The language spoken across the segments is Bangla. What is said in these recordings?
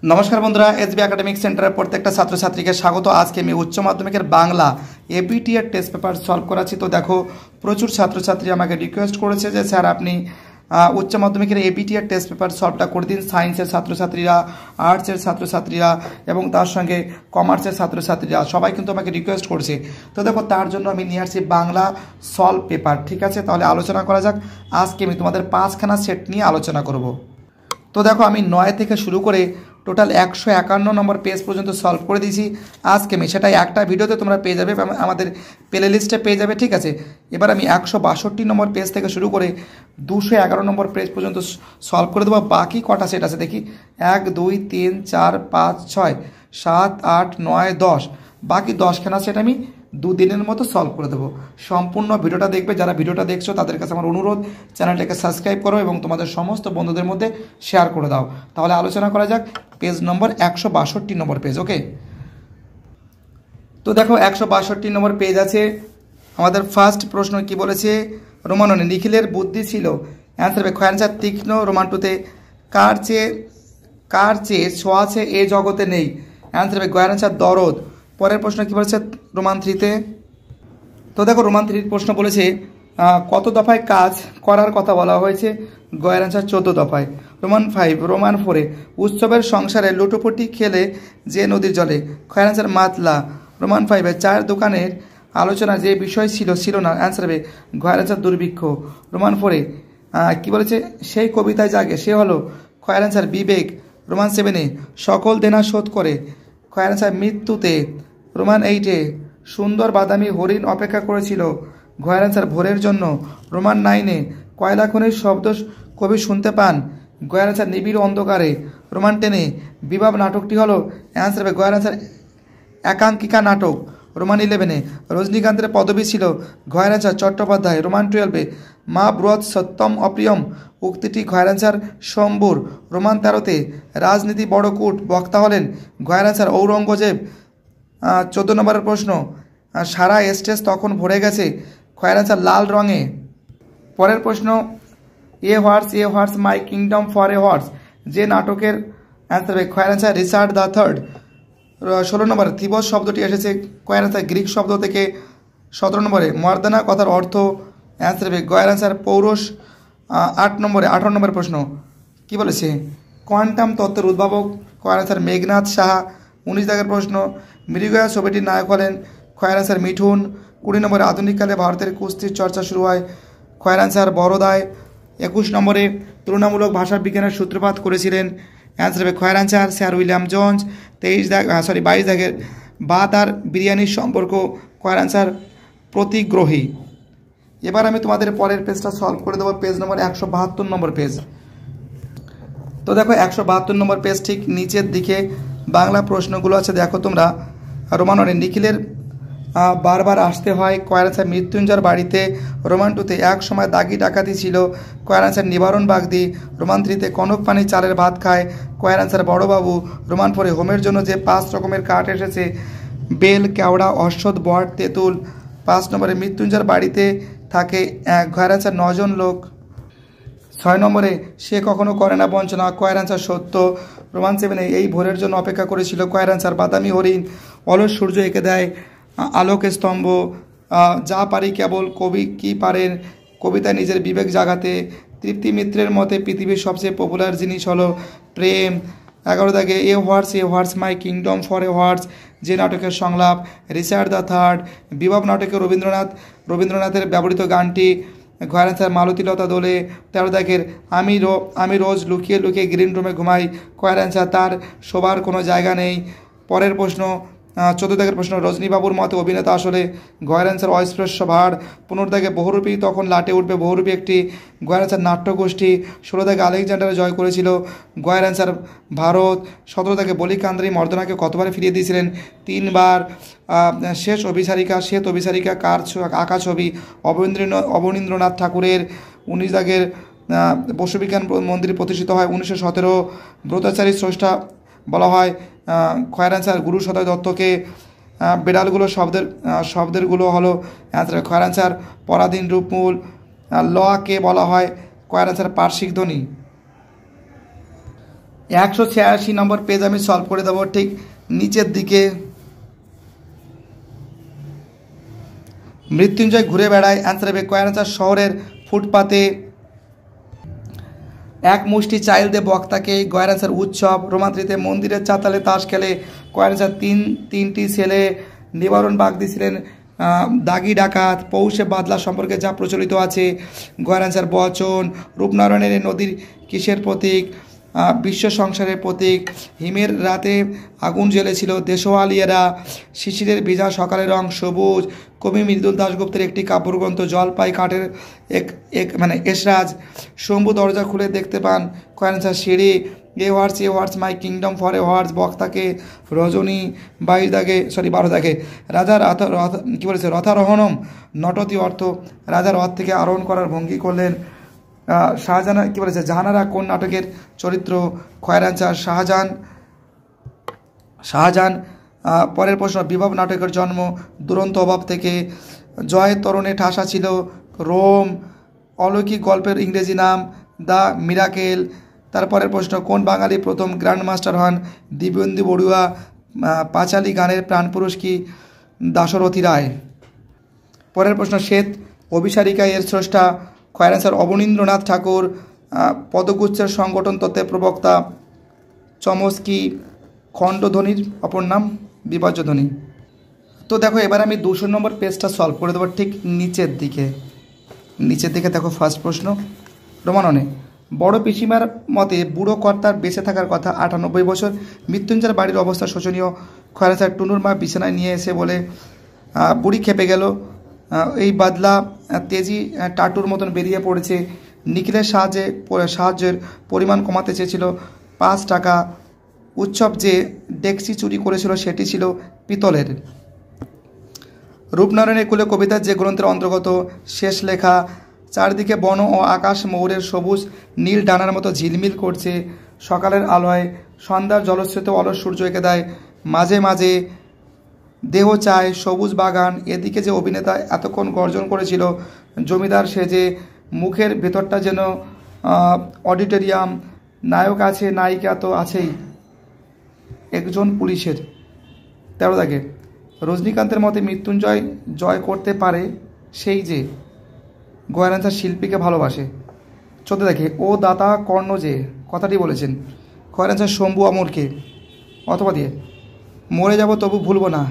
নমস্কার বন্ধুরা, এসবি একাডেমিক সেন্টারের প্রত্যেকটা ছাত্রছাত্রীকে স্বাগত। আজকে আমি উচ্চ মাধ্যমিকের বাংলা এবিটি এর টেস্ট পেপার সলভ করাচ্ছি। তো দেখো, প্রচুর ছাত্রছাত্রী আমাকে রিকোয়েস্ট করেছে যে স্যার আপনি উচ্চ মাধ্যমিকের এবিটি এর টেস্ট পেপার সলভটা করে দিন। সায়েন্সের ছাত্রছাত্রীরা, আর্টসের ছাত্রছাত্রীরা এবং তার সঙ্গে কমার্সের ছাত্রছাত্রীরা সবাই কিন্তু আমাকে রিকোয়েস্ট করছে। তো দেখো, তার জন্য আমি নিয়ে আসছি বাংলা সলভ পেপার। ঠিক আছে, তাহলে আলোচনা করা যাক। আজকে আমি তোমাদের 5খানা সেট নিয়ে আলোচনা করব। তো দেখো, আমি 9 থেকে শুরু করে টোটাল 151 নম্বর পেজ পর্যন্ত সলভ করে দিয়েছি আজকে আমি। সেটাই একটা ভিডিওতে তোমরা পেয়ে যাবে, আমাদের প্লে লিস্টে পেয়ে যাবে। ঠিক আছে, এবার আমি 162 নম্বর পেজ থেকে শুরু করে 211 নম্বর পেজ পর্যন্ত সলভ করে দেবো। বাকি কটা সেট আছে দেখি, 1 2 3 4 5 6 7 8 9 10, বাকি 10খানা সেট আমি দুদিনের মতো সলভ করে দেবো। সম্পূর্ণ ভিডিওটা দেখবে। যারা ভিডিওটা দেখছো তাদের কাছে আমার অনুরোধ, চ্যানেলটাকে সাবস্ক্রাইব করো এবং তোমাদের সমস্ত বন্ধুদের মধ্যে শেয়ার করে দাও। তাহলে আলোচনা করা যাক পেজ নম্বর 162 নম্বর পেজ। ওকে, তো দেখো 162 নম্বর পেজ আছে। আমাদের ফার্স্ট প্রশ্ন কি বলেছে, রোমাননে নিখিলের বুদ্ধি ছিল। অ্যান্সার হবে খয়ানচার তীক্ষ্ণ। রোমান টুতে কার চেয়ে ছোঁয়াছে এ জগতে নেই। অ্যান্সার হবে গয়ানচার দরদ। পরের প্রশ্ন কি বলেছে রোমান 3-তে। তো দেখো, রোমান 3 প্রশ্ন বলেছে কত দফায় কাজ করার কথা বলা হয়েছে। গয়ের অ্যান্সার 14 দফায়। রোমান 5। রোমান 4-এ উৎসবের সংসারে লুটোপুটি খেলে যে নদীর জলে। খয়ের অ্যান্সার মাতলা। রোমান 5-এ চায়ের দোকানের আলোচনা যে বিষয় ছিল না। অ্যান্সার হবে গয়ের অ্যান্সার দুর্ভিক্ষ। রোমান 4-এ কি বলেছে, সেই কবিতায় জাগে সে হলো। খয়ের অ্যান্সার বিবেক। রোমান 7-এ সকল দেনা শোধ করে। খয়ের অ্যান্সার মৃত্যুতে। রোমান 8-এ সুন্দর বাদামি হরিণ অপেক্ষা করেছিল। ঘয়ের অ্যান্সার ভোরের জন্য। রোমান 9-এ কয়লা খনির শব্দ কবি শুনতে পান। গয়ের অ্যান্সার নিবিড় অন্ধকারে। রোমান 10-এ বিবাহ নাটকটি হলো। অ্যান্সার হবে গয়ের অ্যান্সার একাঙ্কিকা নাটক। রোমান 11-এ রজনীকান্তের পদবী ছিল। ঘয়ের অ্যান্সার চট্টোপাধ্যায়। রোমান 12-এ মা ব্রত সত্যম অপ্রিয়ম উক্তিটি ঘয়ের অ্যান্সার শম্ভুর। রোমান 13-তে রাজনীতি বড় কূট বক্তা হলেন। ঘয়ের অ্যান্সার ঔরঙ্গজেব। 14 নম্বরের প্রশ্ন, সারা স্টেজ তখন ভরে গেছে। খয়ের অ্যান্সার লাল রঙে। পরের প্রশ্ন, a what's my kingdom for a horse যে নাটকের। অ্যান্সার হবে খয়ের অ্যান্সার রিচার্ড দ্য থার্ড। 16 নম্বরে থিবস শব্দটি এসেছে। খয়ের অ্যান্সার গ্রিক শব্দ থেকে। 17 নম্বরে মর্দানা কথার অর্থ। অ্যান্সার হবে গয়ের অ্যান্সার পৌরষ। 18 নম্বরের প্রশ্ন কি বলেছে, কোয়ান্টাম তত্ত্বের উদ্ভাবক। খয়ের অ্যান্সার মেঘনাথ সাহা। 19 দাগের প্রশ্ন, মৃগয়া ছবিটির নায়ক হলেন। খয়ের অ্যান্সার মিঠুন। 20 নম্বরে আধুনিককালে ভারতের কুস্তির চর্চা শুরু হয়। খয়ের অ্যান্সার বড়দায়। 21 নম্বরে তুলনামূলক ভাষা বিজ্ঞানের সূত্রপাত করেছিলেন। অ্যান্সার হবে খয়ের অ্যান্সার স্যার উইলিয়াম জোন্স। 22 দাগের ভাত আর বিরিয়ানির সম্পর্ক। খয়ের অ্যান্সার প্রতিগ্রহী। এবার আমি তোমাদের পরের পেজটা সলভ করে দেবো, পেজ নম্বর 172 নম্বর পেজ। তো দেখো, 172 নম্বর পেজ ঠিক নিচের দিকে বাংলা প্রশ্নগুলো আছে। দেখো তোমরা, রোমাননে নিখিলের বারবার আসতে হয়। খয়ের অ্যান্সার মৃত্যুঞ্জয়ের বাড়িতে। রোমান 2-তে এক সময় দাগি ডাকাতি ছিল। খয়ের অ্যান্সার নিবারণ বাগদি। রোমান 3-তে কনক পানি চালের ভাত খায়। খয়ের অ্যান্সার বড়বাবু। রোমান 4-এ হোমের জন্য যে 5 রকমের কাঠ এসেছে। বেল, কেওড়া, অশ্বত্থ, বট, তেঁতুল। 5 নম্বরে মৃত্যুঞ্জয়ের বাড়িতে থাকে খয়ের অ্যান্সার 9 জন লোক। 6 নম্বরে সে কখনো করে না বঞ্চনা। খয়ের অ্যান্সার সত্য। রোমান 7-এ এই ভোরের জন্য অপেক্ষা করেছিল। খয়ের অ্যান্সার বাদামি হরিণ। অলস সূর্য এঁকে দেয় আলোক স্তম্ভ। যা পারি কেবল কবি কি পারেন কবিতায় নিজের বিবেক জাগাতে। তৃপ্তি মিত্রের মতে পৃথিবীর সবচেয়ে পপুলার জিনিস হলো প্রেম। 11 দাগে a what's my kingdom for a horse যে নাটকের সংলাপ। Richard the third. বিবাহ নাটকে রবীন্দ্রনাথের ব্যবহৃত গানটি। ঘয়ের অ্যান্সার মালতীলতা দোলে। 13 দাগের আমি রোজ লুকিয়ে লুকিয়ে গ্রিন রুমে ঘুমাই। খয়ের অ্যান্সার তার শোবার কোনো জায়গা নেই। পরের প্রশ্ন, 14 দাগের প্রশ্ন, রজনীবাবুর মতে অভিনেতা আসলে। ঘয়ের অ্যান্সার অস্পৃশ্য ভাড়। 15 দাগে বহুরূপী তখন লাটে উঠবে বহুরূপী একটি। ঘয়ের অ্যান্সার নাট্যগোষ্ঠী। 16 দাগে আলেকজান্ডার জয় করেছিল। ঘয়ের অ্যান্সার ভারত। 17 দাগে বলি কান্দ্রি মর্দনাকে কতবার ফিরিয়ে দিয়েছিলেন। 3 বার। শ্বেত অভিসারিকা কার আঁকা ছবি। অবনীন্দ্রনাথ ঠাকুরের। 19 দাগের বসুবিজ্ঞান মন্দির প্রতিষ্ঠিত হয় 1917। ব্রতাচারী স্রষ্টা বলা হয়। খয়ের অ্যান্সার গুরু সদয় দত্তকে। বেড়ালগুলো শব্দেরগুলো হলো। অ্যান্সার খয়ের অ্যান্সার পরাধীন রূপমূল। ল কে বলা হয়। খয়ের অ্যান্সার পার্শ্বিক ধ্বনি। 186 নম্বর পেজ আমি সলভ করে দেবো ঠিক নিচের দিকে। মৃত্যুঞ্জয় ঘুরে বেড়ায়, অ্যান্সার হবে কয় অ্যান্সার শহরের ফুটপাতে এক মুষ্টি চাইল দে বক্তাকে, গয়ের অ্যান্সার উৎসব। রোমান্ত্রিতে মন্দিরের চাতালে তাস খেলে, কয়ের অ্যান্সার তিনটি ছেলে নিবারণ বাগ দিয়েছিলেন দাগি ডাকাত। পৌষে বাদলা সম্পর্কে যা প্রচলিত আছে, গয়ের অ্যান্সার বচন। রূপনারায়ণের নদীর কিসের প্রতীক, বিশ্ব সংসারের প্রতীক। হিমের রাতে আগুন জ্বেলেছিল দেশওয়ালিয়েরা, শিশিরের ভিজা সকালের রং সবুজ। কবি মৃদুল দাশগুপ্তের একটি কাব্যগ্রন্থ জলপাই কাঠের এসরাজ। শম্ভু দরজা খুলে দেখতে পান, কয় অ্যান্সার সিঁড়ি। এ হোয়াটস মাই কিংডম ফর এ হোয়াটস বক্তাকে রজনী 12 দাগে রাজার কী বলেছে রথারোহণম নটতি অর্থ রাজার রথ থেকে আরোহণ করার ভঙ্গি করলেন। শাহজাহান কী বলেছে জাহানারা কোন নাটকের চরিত্র, খয়ের অ্যান্সার শাহজাহান। পরের প্রশ্ন, বিভব নাটকের জন্ম দুরন্ত অভাব থেকে। জয় তরণে ঠাসা ছিল রোম। অলৌকিক গল্পের ইংরেজি নাম দ্য মিরাকেল। তারপরের প্রশ্ন, কোন বাঙালি প্রথম গ্র্যান্ড মাস্টার হন, দিব্যেন্দু বড়ুয়া। পাঁচালী গানের প্রাণপুরুষ কি, দাশরথী রায়। পরের প্রশ্ন, শ্বেত অভিসারিকা এর স্রষ্টা, খয়ের অ্যান্সার অবনীন্দ্রনাথ ঠাকুর। পদগুচ্ছের সংগঠন তত্ত্বের প্রবক্তা চমস্কি। খণ্ডধ্বনির অপর নাম বিভাজ্যধ্বনি। তো দেখো এবার আমি 200 নম্বর পেজটা সলভ করে দেবো ঠিক নিচের দিকে। দেখো ফার্স্ট প্রশ্ন, রোমাননে বড় পিসিমার মতে বুড়ো কর্তার বেঁচে থাকার কথা 98 বছর। মৃত্যুঞ্জয়ের বাড়ির অবস্থা শোচনীয়। খয়ের অ্যান্সার টুনুর মা বিছানায় নিয়ে এসে বলে বুড়ি খেপে গেল। এই বাদলা তেজি টাটুর মতন বেরিয়ে পড়েছে। নিখিলের সাহায্যের পরিমাণ কমাতে চেয়েছিল 5 টাকা। উৎসব যে ডেকসি চুরি করেছিল সেটি ছিল পিতলের। রূপনারায়ণের কুলে কবিতার যে গ্রন্থের অন্তর্গত শেষ লেখা। চারদিকে বন ও আকাশ ময়ূরের সবুজ নীল ডানার মতো ঝিলমিল করছে সকালের আলোয়। সন্ধ্যার জলস্রোত অলস সূর্য এঁকে দেয় মাঝে মাঝে দেহ চায় সবুজ বাগান। এদিকে যে অভিনেতা এতক্ষণ গর্জন করেছিল জমিদার সেজে, মুখের ভেতরটা যেন অডিটোরিয়াম। নায়ক আছে, নায়িকা তো আছেই, একজন পুলিশের। 13 দাগে রজনীকান্তের মতে মৃত্যুঞ্জয় জয় করতে পারে সেই যে, গয়ের অ্যান্সার শিল্পীকে ভালোবাসে। 14 দাগে ও দাতা কর্ণ যে কথাটি বলেছেন, গয়ের অ্যান্সার শম্ভু অমরকে। অথবা দিয়ে মরে যাব তবু ভুলব না,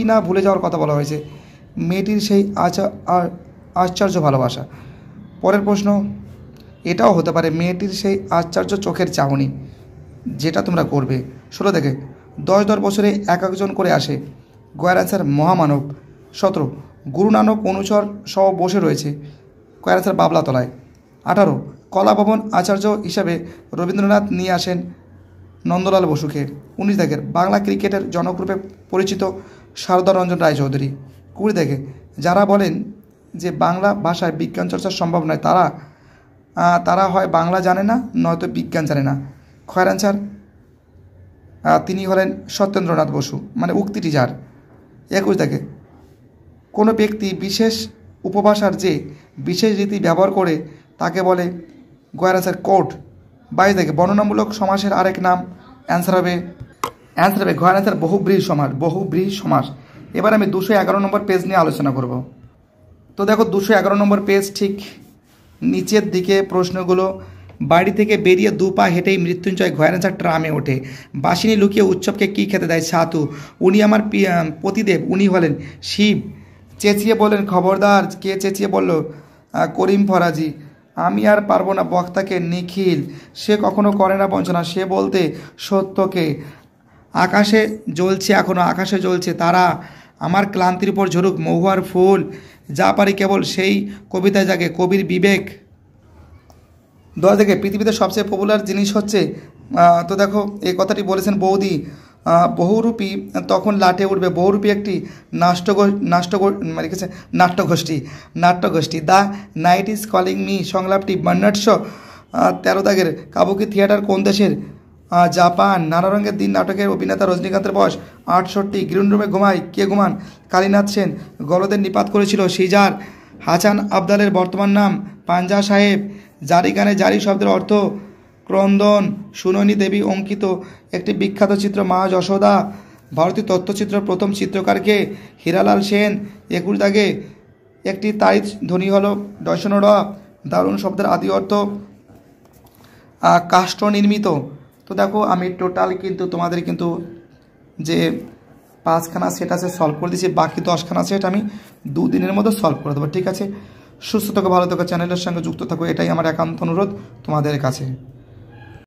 না ভুলে যাওয়ার কথা বলা হয়েছে। মেয়েটির সেই আশ্চর্য ভালোবাসা। পরের প্রশ্ন, এটাও হতে পারে মেয়েটির সেই আশ্চর্য চোখের চাহনি যেটা তোমরা করবে। 16 থেকে 10 বছরে একজন করে আসে, গয়ের অ্যান্সার মহামানব। 17 গুরু নানক অনুচর সহ বসে রয়েছে, গয়ের অ্যান্সার বাবলাতলায়। 18 কলাভবন আচার্য হিসাবে রবীন্দ্রনাথ নিয়ে আসেন নন্দলাল বসুকে। 19 থেকে বাংলা ক্রিকেটের জনকরূপে পরিচিত সারদা রঞ্জন রায়চৌধুরী। 20 থেকে যারা বলেন যে বাংলা ভাষায় বিজ্ঞান চর্চা সম্ভব নয় তারা হয় বাংলা জানে না নয়তো বিজ্ঞান জানে না। খয়ের অ্যান্সার তিনি হলেন সত্যেন্দ্রনাথ বসু, মানে উক্তিটি যার। 21 থেকে কোনো ব্যক্তি বিশেষ উপভাষার যে বিশেষ রীতি ব্যবহার করে তাকে বলে, গয়ের অ্যান্সার কোর্ট। 22 থেকে বর্ণনামূলক সমাসের আরেক নাম, অ্যান্সার হবে গয়ের অ্যান্সার বহুব্রীহি সমাস। এবার আমি 211 নম্বর পেজ নিয়ে আলোচনা করব। তো দেখো 211 নম্বর পেজ ঠিক নিচের দিকে প্রশ্নগুলো। বাড়ি থেকে বেরিয়ে 2 পা হেঁটেই মৃত্যুঞ্জয় গয়ের অ্যান্সার ট্রামে ওঠে। বাসিনী লুকিয়ে উৎসবকে কী খেতে দেয়, ছাতু। উনি আমার পতিদেব, উনি হলেন শিব। চেঁচিয়ে বললেন খবরদার। কে চেঁচিয়ে বলল, করিম ফরাজি। আমি আর পারবো না বক্তাকে, নিখিল। সে কখনো করে না বঞ্চনা, সে বলতে সত্যকে। আকাশে জ্বলছে তারা, আমার ক্লান্তির উপর ঝরুক মহুয়ার ফুল। যা পারি কেবল সেই কবিতায় জাগে কবির বিবেক। 10 থেকে পৃথিবীতে সবচেয়ে পপুলার জিনিস হচ্ছে, তো দেখো এই কথাটি বলেছেন বৌদি। বহুরূপী তখন লাটে উঠবে। বহুরূপী একটি নাট্যগোষ্ঠী। The night is calling me সংলাপটি বার্নার্ড শ। 13 দাগের কাবুকি থিয়েটার কোন দেশের, জাপান। নানা রঙের দিন নাটকের অভিনেতা রজনীকান্তের বয়স 68। গ্রিন রুমে ঘুমায় কে ঘুমান, কালীনাথ সেন। গলদের নিপাত করেছিল সিজার। হাসান আবদালের বর্তমান নাম পাঞ্জা সাহেব। জারি গানে জারি শব্দের অর্থ ক্রন্দন সুনয়নী দেবী অঙ্কিত একটি বিখ্যাত চিত্র মা যশোদা। ভারতীয় তথ্যচিত্র প্রথম চিত্রকারকে হীরালাল সেন। 21 দাগে একটি তারিখ ধ্বনি হল ডয়সন র। দারুণ শব্দের আদি অর্থ কাষ্ঠ নির্মিত। তো দেখো আমি টোটাল কিন্তু তোমাদের কিন্তু যে 5খানা সেট আছে সলভ করে দিয়েছি, বাকি 10খানা সেট আমি 2 দিনের মধ্যে সলভ করে দেবো। ঠিক আছে, সুস্থ থাকো, ভালো থাকো, চ্যানেলের সঙ্গে যুক্ত থাকো, এটাই আমার একান্ত অনুরোধ তোমাদের কাছে।